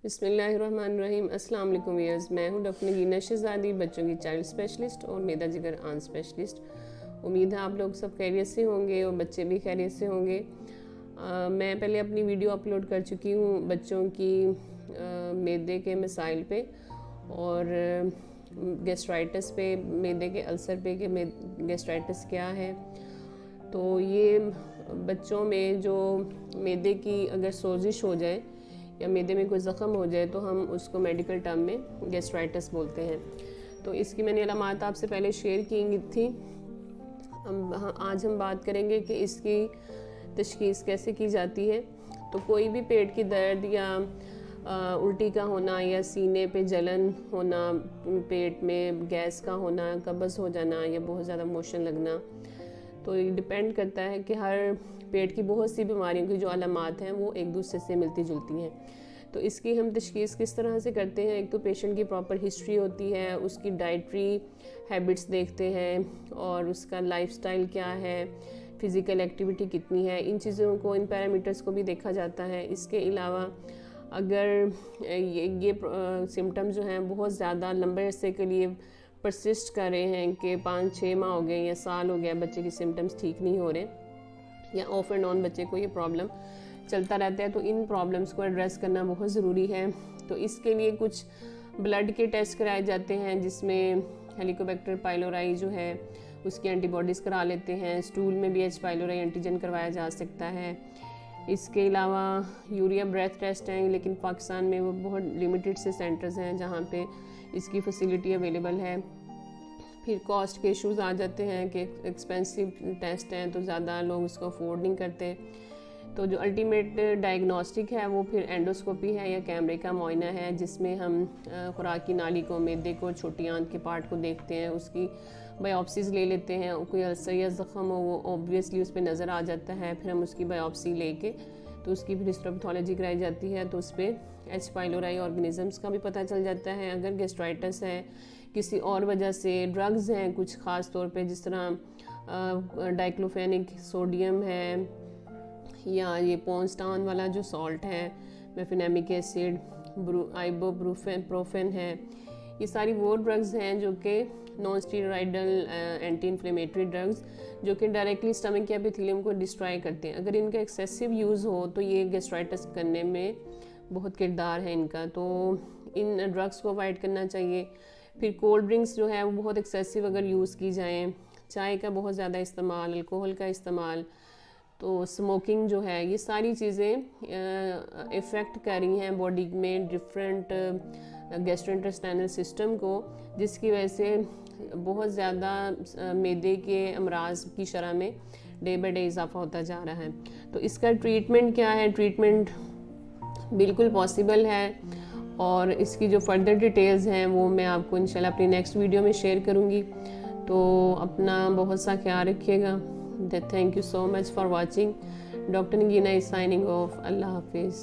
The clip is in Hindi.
बिस्मिल्लाहिर्रहमानिर्रहीम। अस्सलाम वालेकुम व्यूअर्स, मैं हूं डॉक्टर नगीना शहजादी, बच्चों की चाइल्ड स्पेशलिस्ट और मैदा जिगर आंत स्पेशलिस्ट। उम्मीद है आप लोग सब खैरियत से होंगे और बच्चे भी खैरियत से होंगे। मैं पहले अपनी वीडियो अपलोड कर चुकी हूं बच्चों की मैदे के मसाइल पे और गैस्ट्राइटिस पे, मैदे के अल्सर पे कि गैस्ट्राइटिस क्या है। तो ये बच्चों में जो मैदे की अगर सोजिश हो जाए या मैदे में कोई ज़ख़म हो जाए तो हम उसको मेडिकल टर्म में गैस्ट्राइटिस बोलते हैं। तो इसकी मैंने अलामात आपसे पहले शेयर की थी। आज हम बात करेंगे कि इसकी तशख़ीस कैसे की जाती है। तो कोई भी पेट की दर्द या उल्टी का होना या सीने पे जलन होना, पेट में गैस का होना, कब्ज़ हो जाना या बहुत ज़्यादा मोशन लगना, तो ये डिपेंड करता है कि हर पेट की बहुत सी बीमारियों की जो अलामात हैं वो एक दूसरे से मिलती जुलती हैं। तो इसकी हम तशख़ीस किस तरह से करते हैं? एक तो पेशेंट की प्रॉपर हिस्ट्री होती है, उसकी डाइटरी हैबिट्स देखते हैं और उसका लाइफस्टाइल क्या है, फ़िज़िकल एक्टिविटी कितनी है, इन चीज़ों को, इन पैरामीटर्स को भी देखा जाता है। इसके अलावा अगर ये सिम्टम्स जो हैं बहुत ज़्यादा लंबे अरसे के लिए परसिस्ट कर रहे हैं कि 5-6 माह हो गए या साल हो गया, बच्चे के सिम्टम्स ठीक नहीं हो रहे या ऑफ एंड ऑन बच्चे को ये प्रॉब्लम चलता रहता है, तो इन प्रॉब्लम्स को एड्रेस करना बहुत ज़रूरी है। तो इसके लिए कुछ ब्लड के टेस्ट कराए जाते हैं जिसमें हेलिकोबैक्टर पाइलोराई जो है उसकी एंटीबॉडीज़ करा लेते हैं। स्टूल में भी एच पाइलोराई एंटीजन करवाया जा सकता है। इसके अलावा यूरिया ब्रेथ टेस्ट हैं, लेकिन पाकिस्तान में वो बहुत लिमिटेड से सेंटर्स हैं जहाँ पे इसकी फैसिलिटी अवेलेबल है। फिर कॉस्ट के इश्यूज़ आ जाते हैं कि एक्सपेंसिव टेस्ट हैं तो ज़्यादा लोग उसको अफोर्ड नहीं करते। तो जो अल्टीमेट डायग्नोस्टिक है वो फिर एंडोस्कोपी है या कैमरे का मुआयना है, जिसमें हम खुराक की नाली को, मैदे को, छोटी आंत के पार्ट को देखते हैं, उसकी बायोप्सीज़ ले लेते हैं। कोई अल्सर या ज़ख़म हो वो ऑब्वियसली उस पर नज़र आ जाता है। फिर हम उसकी बायोप्सी लेके तो उसकी फिर हिस्टोपैथोलॉजी कराई जाती है, तो उस पर एच पाइलोराई ऑर्गेनिजम्स का भी पता चल जाता है। अगर गैस्ट्राइटिस है, किसी और वजह से, ड्रग्स हैं कुछ ख़ास तौर पे जिस तरह डाइक्लोफेनिक सोडियम है या ये पोन्स्टान वाला जो सॉल्ट है, मेफेनेमिक एसिड, आइबोप्रोफेन है, ये सारी वो ड्रग्स हैं जो कि non steroidal anti inflammatory drugs जो कि डायरेक्टली स्टमक या एपिथेलियम को डिस्ट्रॉय करते हैं। अगर इनका एक्सेसिव यूज़ हो तो ये गैस्ट्राइटिस करने में बहुत किरदार है इनका, तो इन ड्रग्स को अवॉइड करना चाहिए। फिर कोल्ड ड्रिंक्स जो है वो बहुत एक्सेसिव अगर यूज़ की जाएँ, चाय का बहुत ज़्यादा इस्तेमाल, अल्कोहल का इस्तेमाल, तो स्मोकिंग जो है, ये सारी चीज़ें इफ़ेक्ट कर रही हैं बॉडी में डिफरेंट गैस्ट्रोइंटेस्टाइनल सिस्टम को, जिसकी वजह से बहुत ज़्यादा मैदे के अमराज की शरह में डे बाई डे इजाफा होता जा रहा है। तो इसका ट्रीटमेंट क्या है? ट्रीटमेंट बिल्कुल पॉसिबल है और इसकी जो फर्दर डिटेल्स हैं वो मैं आपको इंशाल्लाह अपनी नेक्स्ट वीडियो में शेयर करूँगी। तो अपना बहुत सा ख्याल रखिएगा। Thank you so much for watching. Dr. Nagina is signing off. Allah Hafiz.